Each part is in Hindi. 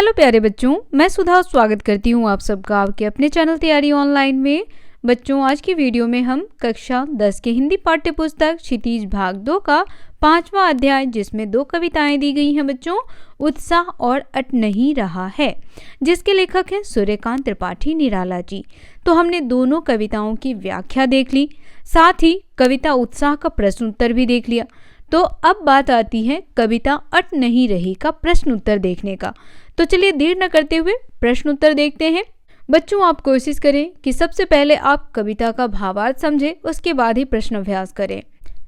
हेलो प्यारे बच्चों, मैं सुधा स्वागत करती हूँ आप सबका आपके अपने चैनल तैयारी ऑनलाइन में। बच्चों, आज की वीडियो में हम कक्षा 10 के हिंदी पाठ्य पुस्तक क्षितिज भाग 2 का 5वां अध्याय, जिसमें 2 कविताएं दी गई हैं बच्चों, उत्साह और अट नहीं रहा है, जिसके लेखक हैं सूर्यकांत त्रिपाठी निराला जी। तो हमने दोनों कविताओं की व्याख्या देख ली, साथ ही कविता उत्साह का प्रश्न उत्तर भी देख लिया। तो अब बात आती है कविता अट नहीं रही का प्रश्न उत्तर देखने का। तो चलिए देर न करते हुए प्रश्न उत्तर देखते हैं। बच्चों, आप कोशिश करें कि सबसे पहले आप कविता का भावार्थ समझें, उसके बाद ही प्रश्न अभ्यास करें।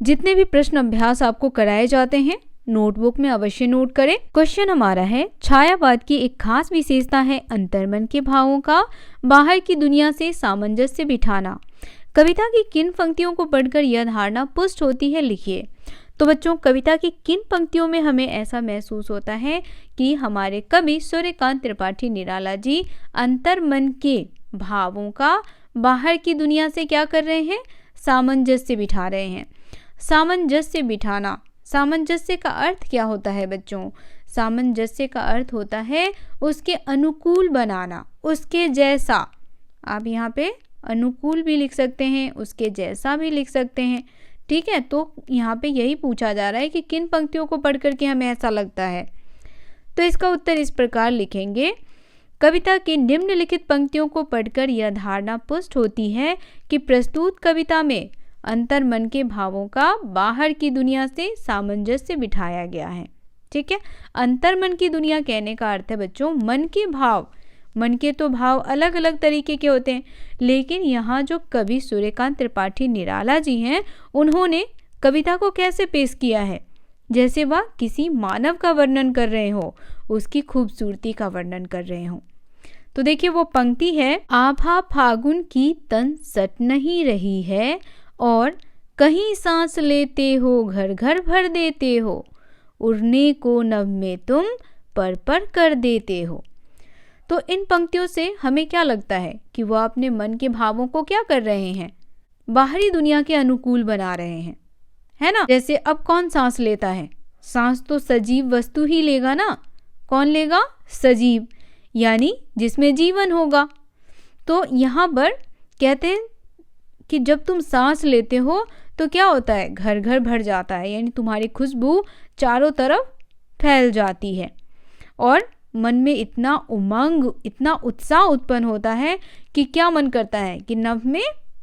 जितने भी प्रश्न अभ्यास आपको कराए जाते हैं नोटबुक में अवश्य नोट करें। क्वेश्चन हमारा है, छायावाद की एक खास विशेषता है अंतर्मन के भावों का बाहर की दुनिया से सामंजस्य बिठाना। कविता की किन पंक्तियों को पढ़कर यह धारणा पुष्ट होती है, लिखिए। तो बच्चों, कविता की किन पंक्तियों में हमें ऐसा महसूस होता है कि हमारे कवि सूर्यकांत त्रिपाठी निराला जी अंतर्मन के भावों का बाहर की दुनिया से क्या कर रहे हैं, सामंजस्य बिठा रहे हैं। सामंजस्य बिठाना, सामंजस्य का अर्थ क्या होता है बच्चों? सामंजस्य का अर्थ होता है उसके अनुकूल बनाना, उसके जैसा। आप यहाँ पे अनुकूल भी लिख सकते हैं, उसके जैसा भी लिख सकते हैं, ठीक है। तो यहाँ पे यही पूछा जा रहा है कि किन पंक्तियों को पढ़ करके हमें ऐसा लगता है। तो इसका उत्तर इस प्रकार लिखेंगे, कविता की निम्नलिखित पंक्तियों को पढ़कर यह धारणा पुष्ट होती है कि प्रस्तुत कविता में अंतर्मन के भावों का बाहर की दुनिया से सामंजस्य बिठाया गया है। ठीक है, अंतर्मन की दुनिया कहने का अर्थ है बच्चों मन के भाव। मन के तो भाव अलग अलग तरीके के होते हैं, लेकिन यहाँ जो कवि सूर्यकांत त्रिपाठी निराला जी हैं, उन्होंने कविता को कैसे पेश किया है, जैसे वह किसी मानव का वर्णन कर रहे हो, उसकी खूबसूरती का वर्णन कर रहे हो। तो देखिए वो पंक्ति है, आभा फागुन की तन सट नहीं रही है और कहीं सांस लेते हो घर घर भर देते हो, उड़ने को नभ में तुम पर कर देते हो। तो इन पंक्तियों से हमें क्या लगता है कि वह अपने मन के भावों को क्या कर रहे हैं, बाहरी दुनिया के अनुकूल बना रहे हैं, है ना। जैसे अब कौन सांस लेता है, सांस तो सजीव वस्तु ही लेगा ना। कौन लेगा? सजीव, यानी जिसमें जीवन होगा। तो यहाँ पर कहते हैं कि जब तुम सांस लेते हो तो क्या होता है, घर घर भर जाता है, यानी तुम्हारी खुशबू चारों तरफ फैल जाती है और मन में इतना उमंग, इतना उत्साह उत्पन्न होता है कि क्या मन करता है कि नभ में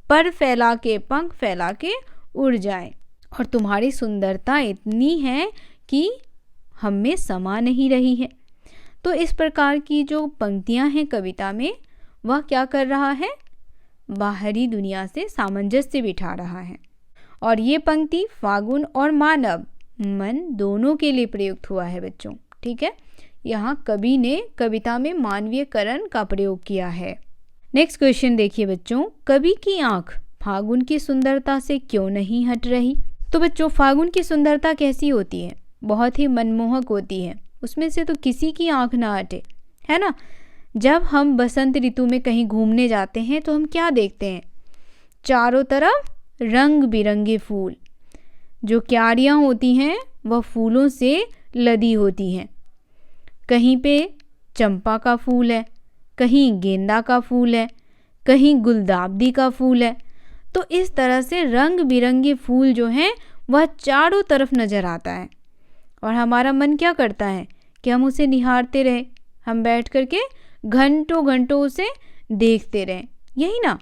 पर फैला के, पंख फैला के उड़ जाए। और तुम्हारी सुंदरता इतनी है कि हम में समा नहीं रही है। तो इस प्रकार की जो पंक्तियां हैं कविता में, वह क्या कर रहा है, बाहरी दुनिया से सामंजस्य बिठा रहा है। और ये पंक्ति फागुन और मानव मन दोनों के लिए प्रयुक्त हुआ है बच्चों। ठीक है, यहाँ कवि ने कविता में मानवीयकरण का प्रयोग किया है। नेक्स्ट क्वेश्चन देखिए बच्चों, कवि की आंख फागुन की सुंदरता से क्यों नहीं हट रही? तो बच्चों, फागुन की सुंदरता कैसी होती है, बहुत ही मनमोहक होती है, उसमें से तो किसी की आंख ना हटे, है ना। जब हम बसंत ऋतु में कहीं घूमने जाते हैं तो हम क्या देखते हैं, चारों तरफ रंग बिरंगे फूल, जो क्यारियाँ होती हैं वह फूलों से लदी होती हैं। कहीं पे चंपा का फूल है, कहीं गेंदा का फूल है, कहीं गुलदाबदी का फूल है। तो इस तरह से रंग बिरंगे फूल जो हैं वह चारों तरफ नज़र आता है और हमारा मन क्या करता है कि हम उसे निहारते रहें, हम बैठ करके घंटों घंटों उसे देखते रहें, यही ना।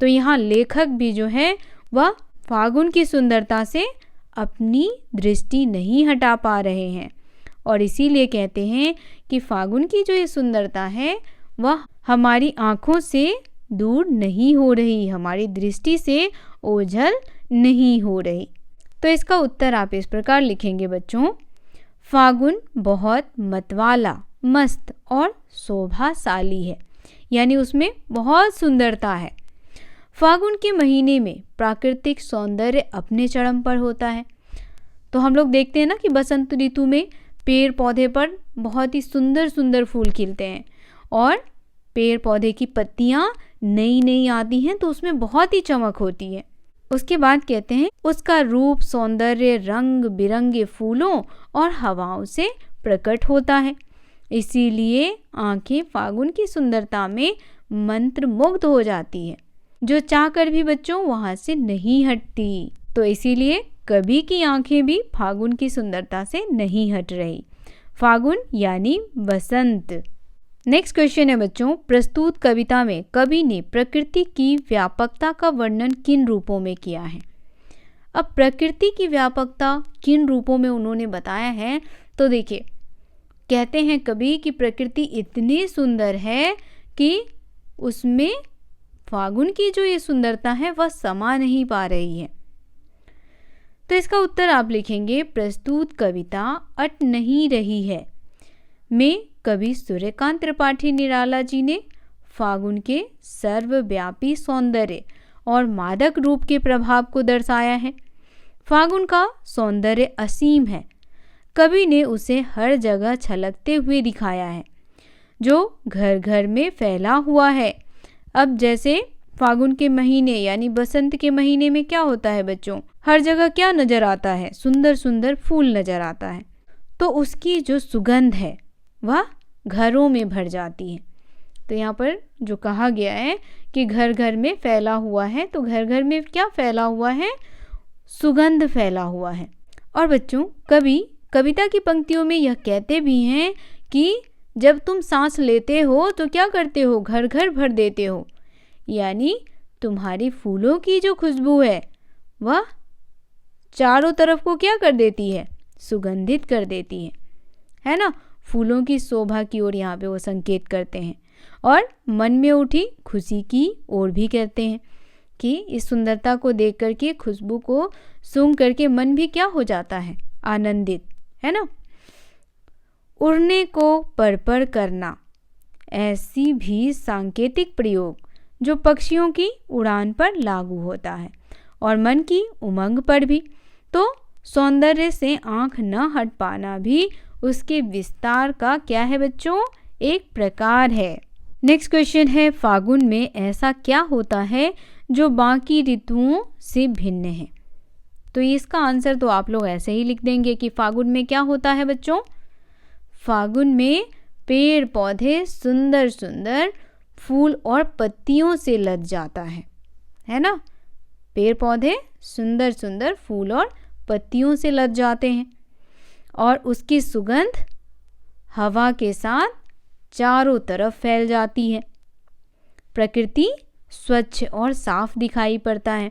तो यहाँ लेखक भी जो है वह फागुन की सुंदरता से अपनी दृष्टि नहीं हटा पा रहे हैं और इसीलिए कहते हैं कि फागुन की जो ये सुंदरता है वह हमारी आँखों से दूर नहीं हो रही, हमारी दृष्टि से ओझल नहीं हो रही। तो इसका उत्तर आप इस प्रकार लिखेंगे बच्चों, फागुन बहुत मतवाला, मस्त और शोभाशाली है, यानी उसमें बहुत सुंदरता है। फागुन के महीने में प्राकृतिक सौंदर्य अपने चरम पर होता है। तो हम लोग देखते हैं ना कि बसंत ऋतु में पेड़ पौधे पर बहुत ही सुंदर सुंदर फूल खिलते हैं और पेड़ पौधे की पत्तियां नई नई आती हैं तो उसमें बहुत ही चमक होती है। उसके बाद कहते हैं उसका रूप सौंदर्य रंग बिरंगे फूलों और हवाओं से प्रकट होता है। इसीलिए आंखें फागुन की सुंदरता में मंत्रमुग्ध हो जाती है, जो चाहकर भी बच्चों वहां से नहीं हटती। तो इसीलिए कवि की आंखें भी फागुन की सुंदरता से नहीं हट रही। फागुन यानी बसंत। नेक्स्ट क्वेश्चन है बच्चों, प्रस्तुत कविता में कवि ने प्रकृति की व्यापकता का वर्णन किन रूपों में किया है? अब प्रकृति की व्यापकता किन रूपों में उन्होंने बताया है, तो देखिए, कहते हैं कवि कि प्रकृति इतनी सुंदर है कि उसमें फागुन की जो ये सुंदरता है वह समा नहीं पा रही है। तो इसका उत्तर आप लिखेंगे, प्रस्तुत कविता अट नहीं रही है में कवि सूर्यकांत त्रिपाठी निराला जी ने फागुन के सर्वव्यापी सौंदर्य और मादक रूप के प्रभाव को दर्शाया है। फागुन का सौंदर्य असीम है, कवि ने उसे हर जगह छलकते हुए दिखाया है, जो घर घर में फैला हुआ है। अब जैसे फागुन के महीने यानी बसंत के महीने में क्या होता है बच्चों, हर जगह क्या नजर आता है? सुंदर सुंदर फूल नजर आता है, तो उसकी जो सुगंध है वह घरों में भर जाती है। तो यहाँ पर जो कहा गया है कि घर घर में फैला हुआ है, तो घर घर में क्या फैला हुआ है? सुगंध फैला हुआ है। और बच्चों, कवि कविता की पंक्तियों में यह कहते भी हैं कि जब तुम सांस लेते हो तो क्या करते हो? घर घर भर देते हो, यानी तुम्हारी फूलों की जो खुशबू है वह चारों तरफ को क्या कर देती है? सुगंधित कर देती है ना। फूलों की शोभा की ओर यहाँ पे वो संकेत करते हैं, और मन में उठी खुशी की ओर भी कहते हैं कि इस सुंदरता को देख करके, खुशबू को सूंघ करके मन भी क्या हो जाता है? आनंदित, है ना। उड़ने को पर करना, ऐसी भी सांकेतिक प्रयोग जो पक्षियों की उड़ान पर लागू होता है और मन की उमंग पर भी। तो सौंदर्य से आंख न हट पाना भी उसके विस्तार का क्या है बच्चों? एक प्रकार है। नेक्स्ट क्वेश्चन है, फागुन में ऐसा क्या होता है जो बाकी ऋतुओं से भिन्न है? तो इसका आंसर तो आप लोग ऐसे ही लिख देंगे कि फागुन में क्या होता है बच्चों? फागुन में पेड़ पौधे सुंदर सुंदर फूल और पत्तियों से लद जाता है ना। पेड़ पौधे सुंदर सुंदर फूल और पत्तियों से लद जाते हैं, और उसकी सुगंध हवा के साथ चारों तरफ फैल जाती है। प्रकृति स्वच्छ और साफ दिखाई पड़ता है।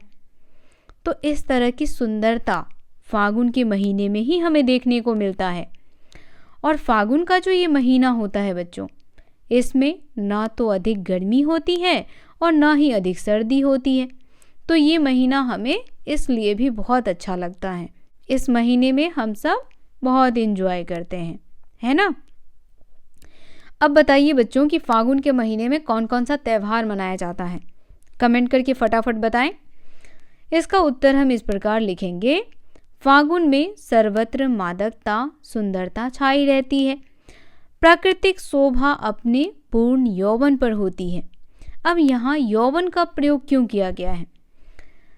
तो इस तरह की सुंदरता फागुन के महीने में ही हमें देखने को मिलता है। और फागुन का जो ये महीना होता है बच्चों, इसमें ना तो अधिक गर्मी होती है और ना ही अधिक सर्दी होती है। तो ये महीना हमें इसलिए भी बहुत अच्छा लगता है। इस महीने में हम सब बहुत एंजॉय करते हैं, है ना। अब बताइए बच्चों कि फागुन के महीने में कौन कौन सा त्यौहार मनाया जाता है? कमेंट करके फटाफट बताएं। इसका उत्तर हम इस प्रकार लिखेंगे, फागुन में सर्वत्र मादकता सुंदरता छाई रहती है, प्राकृतिक शोभा अपने पूर्ण यौवन पर होती है। अब यहाँ यौवन का प्रयोग क्यों किया गया है?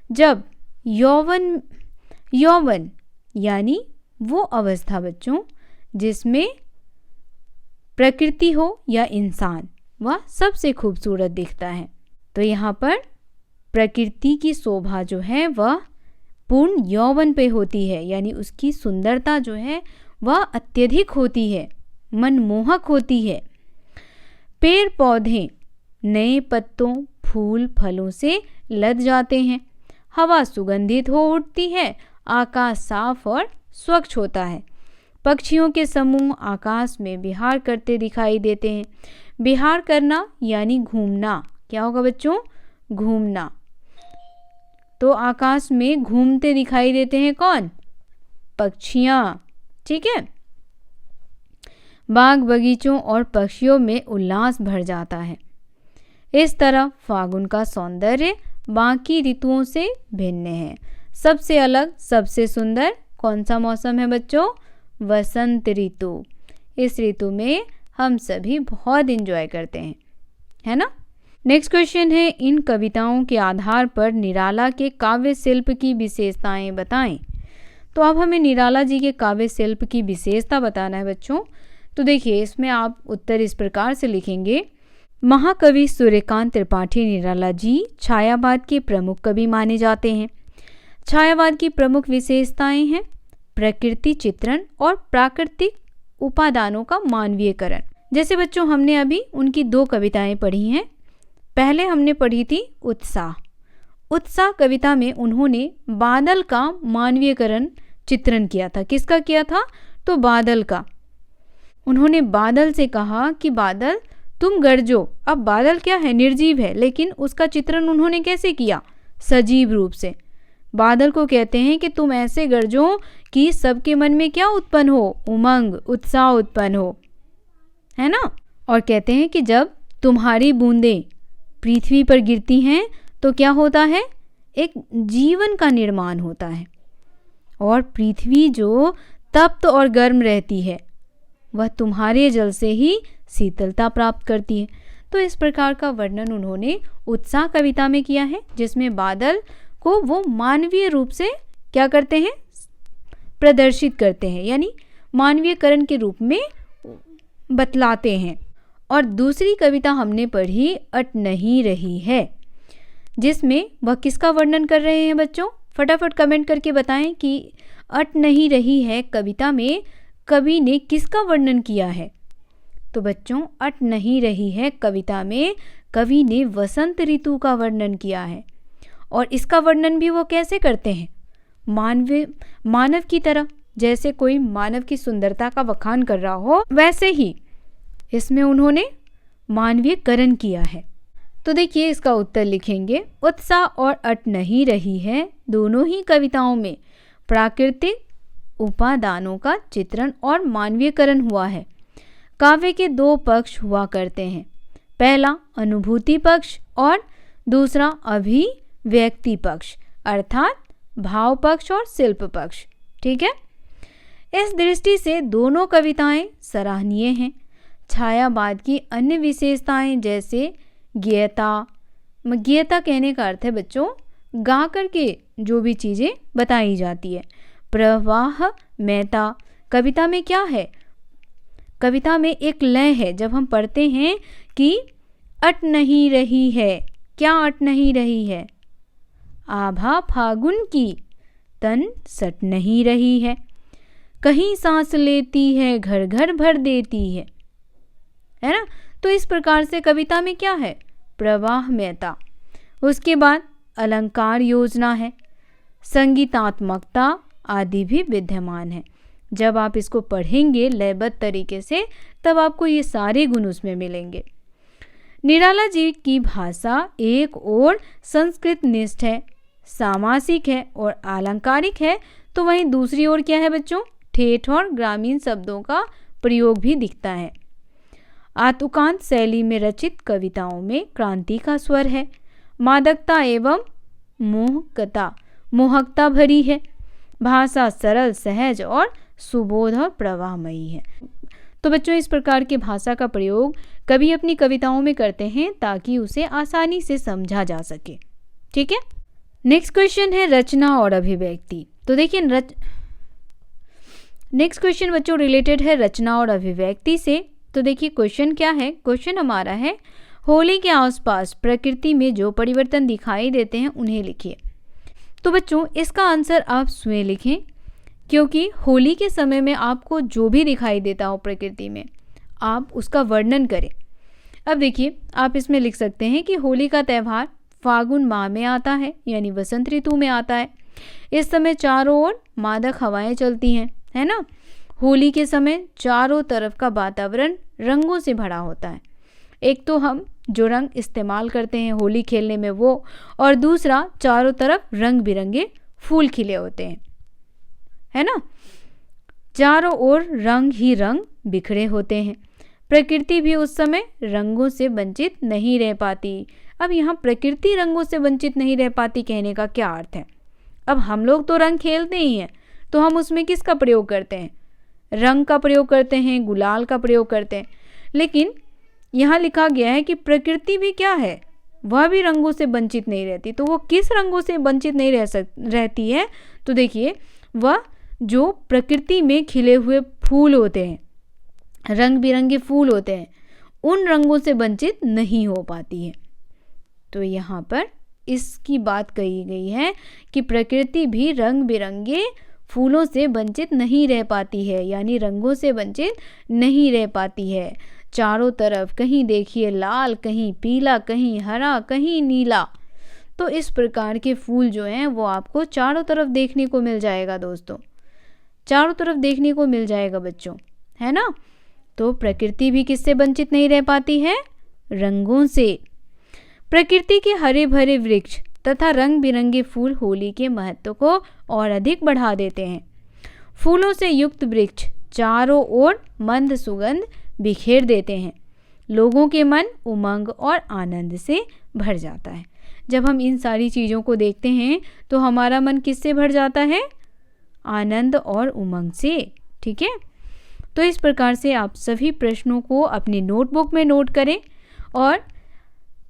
जब यौवन यानी वो अवस्था बच्चों जिसमें प्रकृति हो या इंसान, वह सबसे खूबसूरत दिखता है। तो यहाँ पर प्रकृति की शोभा जो है वह पूर्ण यौवन पे होती है, यानी उसकी सुंदरता जो है वह अत्यधिक होती है, मनमोहक होती है। पेड़ पौधे नए पत्तों फूल फलों से लद जाते हैं, हवा सुगंधित हो उठती है, आकाश साफ और स्वच्छ होता है, पक्षियों के समूह आकाश में विहार करते दिखाई देते हैं। विहार करना यानी घूमना, क्या होगा बच्चों? घूमना। तो आकाश में घूमते दिखाई देते हैं कौन? पक्षियाँ, ठीक है। बाग बगीचों और पक्षियों में उल्लास भर जाता है। इस तरह फागुन का सौंदर्य बाकी ऋतुओं से भिन्न है। सबसे अलग सबसे सुंदर कौन सा मौसम है बच्चों? वसंत ऋतु। इस ऋतु में हम सभी बहुत एंजॉय करते हैं, है ना। नेक्स्ट क्वेश्चन है, इन कविताओं के आधार पर निराला के काव्य शिल्प की विशेषताएं बताएं। तो अब हमें निराला जी के काव्य शिल्प की विशेषता बताना है बच्चों तो देखिए इसमें आप उत्तर इस प्रकार से लिखेंगे। महाकवि सूर्यकांत त्रिपाठी निराला जी छायावाद के प्रमुख कवि माने जाते हैं। छायावाद की प्रमुख विशेषताएं हैं प्रकृति चित्रण और प्राकृतिक उपादानों का मानवीयकरण। जैसे बच्चों हमने अभी उनकी 2 कविताएं पढ़ी हैं। पहले हमने पढ़ी थी उत्साह। उत्साह कविता में उन्होंने बादल का मानवीयकरण चित्रण किया था। किसका किया था? तो बादल का। उन्होंने बादल से कहा कि बादल तुम गरजो। अब बादल क्या है? निर्जीव है, लेकिन उसका चित्रण उन्होंने कैसे किया? सजीव रूप से। बादल को कहते हैं कि तुम ऐसे गरजो कि सबके मन में क्या उत्पन्न हो? उमंग, उत्साह उत्पन्न हो, है ना। और कहते हैं कि जब तुम्हारी बूंदें पृथ्वी पर गिरती हैं तो क्या होता है? एक जीवन का निर्माण होता है। और पृथ्वी जो तप्त और गर्म रहती है वह तुम्हारे जल से ही शीतलता प्राप्त करती है। तो इस प्रकार का वर्णन उन्होंने उत्साह कविता में किया है, जिसमें बादल को वो मानवीय रूप से क्या करते हैं? प्रदर्शित करते हैं, यानी मानवीयकरण के रूप में बतलाते हैं। और दूसरी कविता हमने पढ़ी अट नहीं रही है, जिसमें वह किसका वर्णन कर रहे हैं बच्चों? फटाफट कमेंट करके बताएं कि अट नहीं रही है कविता में कवि ने किसका वर्णन किया है। तो बच्चों अट नहीं रही है कविता में कवि ने वसंत ऋतु का वर्णन किया है। और इसका वर्णन भी वो कैसे करते हैं? मानव की तरह, जैसे कोई मानव की सुंदरता का बखान कर रहा हो, वैसे ही इसमें उन्होंने मानवीयकरण किया है। तो देखिए इसका उत्तर लिखेंगे। उत्साह और अट नहीं रही है दोनों ही कविताओं में प्राकृतिक उपादानों का चित्रण और मानवीयकरण हुआ है। काव्य के 2 पक्ष हुआ करते हैं, पहला अनुभूति पक्ष और दूसरा अभिव्यक्ति पक्ष, अर्थात भाव पक्ष और शिल्प पक्ष। ठीक है, इस दृष्टि से दोनों कविताएं सराहनीय हैं। छायावाद की अन्य विशेषताएं जैसे गीयता कहने का अर्थ है बच्चों गा करके जो भी चीज़ें बताई जाती है। प्रवाहमयता कविता में क्या है? कविता में एक लय है। जब हम पढ़ते हैं कि अट नहीं रही है, क्या अट नहीं रही है? आभा फागुन की तन सट नहीं रही है, कहीं सांस लेती है घर घर भर देती है ना। तो इस प्रकार से कविता में क्या है? प्रवाहमयता। उसके बाद अलंकार योजना है, संगीतात्मकता आदि भी विद्यमान है। जब आप इसको पढ़ेंगे लयबद्ध तरीके से तब आपको ये सारे गुण उसमें मिलेंगे। निराला जी की भाषा एक और संस्कृत निष्ठ है, सामासिक है और अलंकारिक है, तो वहीं दूसरी ओर क्या है बच्चों? ठेठ और ग्रामीण शब्दों का प्रयोग भी दिखता है। आतुकांत शैली में रचित कविताओं में क्रांति का स्वर है, मादकता एवं मोहकता भरी है, भाषा सरल सहज और सुबोध और प्रवाहमयी है। तो बच्चों इस प्रकार की भाषा का प्रयोग कवि अपनी कविताओं में करते हैं ताकि उसे आसानी से समझा जा सके। ठीक है, नेक्स्ट क्वेश्चन है रचना और अभिव्यक्ति। तो देखिए नेक्स्ट क्वेश्चन बच्चों रिलेटेड है रचना और अभिव्यक्ति से। तो देखिए क्वेश्चन क्या है? क्वेश्चन हमारा है होली के आसपास प्रकृति में जो परिवर्तन दिखाई देते हैं उन्हें लिखिए। तो बच्चों इसका आंसर आप स्वयं लिखें, क्योंकि होली के समय में आपको जो भी दिखाई देता हो प्रकृति में आप उसका वर्णन करें। अब देखिए आप इसमें लिख सकते हैं कि होली का त्यौहार फागुन माह में आता है, यानी वसंत ऋतु में आता है। इस समय चारों ओर मादक हवाएं चलती हैं, है ना। होली के समय चारों तरफ का वातावरण रंगों से भरा होता है। एक तो हम जो रंग इस्तेमाल करते हैं होली खेलने में वो, और दूसरा चारों तरफ रंग बिरंगे फूल खिले होते हैं, है ना। चारों ओर रंग ही रंग बिखरे होते हैं। प्रकृति भी उस समय रंगों से वंचित नहीं रह पाती। अब यहाँ प्रकृति रंगों से वंचित नहीं रह पाती कहने का क्या अर्थ है? अब हम लोग तो रंग खेलते ही हैं, तो हम उसमें किसका प्रयोग करते हैं? रंग का प्रयोग करते हैं, गुलाल का प्रयोग करते हैं। लेकिन यहाँ लिखा गया है कि प्रकृति भी क्या है? वह भी रंगों से वंचित नहीं रहती। तो वो किस रंगों से वंचित नहीं रहती है? तो देखिए वह जो प्रकृति में खिले हुए फूल होते हैं, रंग बिरंगे फूल होते हैं, उन रंगों से वंचित नहीं हो पाती है। तो यहाँ पर इसकी बात कही गई है कि प्रकृति भी रंग बिरंगे फूलों से वंचित नहीं रह पाती है, यानी रंगों से वंचित नहीं रह पाती है। चारों तरफ कहीं देखिए लाल, कहीं पीला, कहीं हरा, कहीं नीला। तो इस प्रकार के फूल जो हैं वो आपको चारों तरफ देखने को मिल जाएगा दोस्तों, चारों तरफ देखने को मिल जाएगा बच्चों, है ना। तो प्रकृति भी किससे वंचित नहीं रह पाती है? रंगों से। प्रकृति के हरे भरे वृक्ष तथा रंग बिरंगे फूल होली के महत्व को और अधिक बढ़ा देते हैं। फूलों से युक्त वृक्ष चारों ओर मंद सुगंध बिखेर देते हैं। लोगों के मन उमंग और आनंद से भर जाता है। जब हम इन सारी चीज़ों को देखते हैं तो हमारा मन किससे भर जाता है? आनंद और उमंग से। ठीक है, तो इस प्रकार से आप सभी प्रश्नों को अपनी नोटबुक में नोट करें और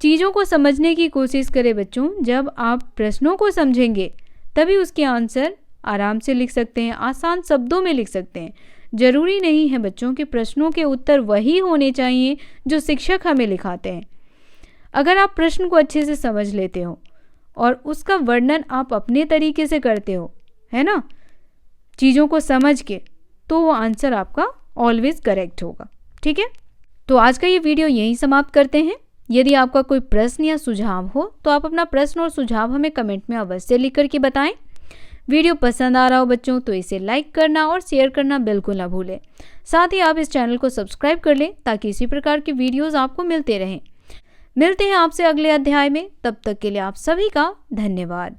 चीज़ों को समझने की कोशिश करें बच्चों। जब आप प्रश्नों को समझेंगे तभी उसके आंसर आराम से लिख सकते हैं, आसान शब्दों में लिख सकते हैं। ज़रूरी नहीं है बच्चों कि प्रश्नों के उत्तर वही होने चाहिए जो शिक्षक हमें लिखाते हैं। अगर आप प्रश्न को अच्छे से समझ लेते हो और उसका वर्णन आप अपने तरीके से करते हो, है ना, चीज़ों को समझ के, तो वो आंसर आपका ऑलवेज करेक्ट होगा। ठीक है, तो आज का ये वीडियो यहीं समाप्त करते हैं। यदि आपका कोई प्रश्न या सुझाव हो तो आप अपना प्रश्न और सुझाव हमें कमेंट में अवश्य लिख करके बताएं। वीडियो पसंद आ रहा हो बच्चों तो इसे लाइक करना और शेयर करना बिल्कुल ना भूलें। साथ ही आप इस चैनल को सब्सक्राइब कर लें ताकि इसी प्रकार की वीडियोज़ आपको मिलते रहें। मिलते हैं आपसे अगले अध्याय में, तब तक के लिए आप सभी का धन्यवाद।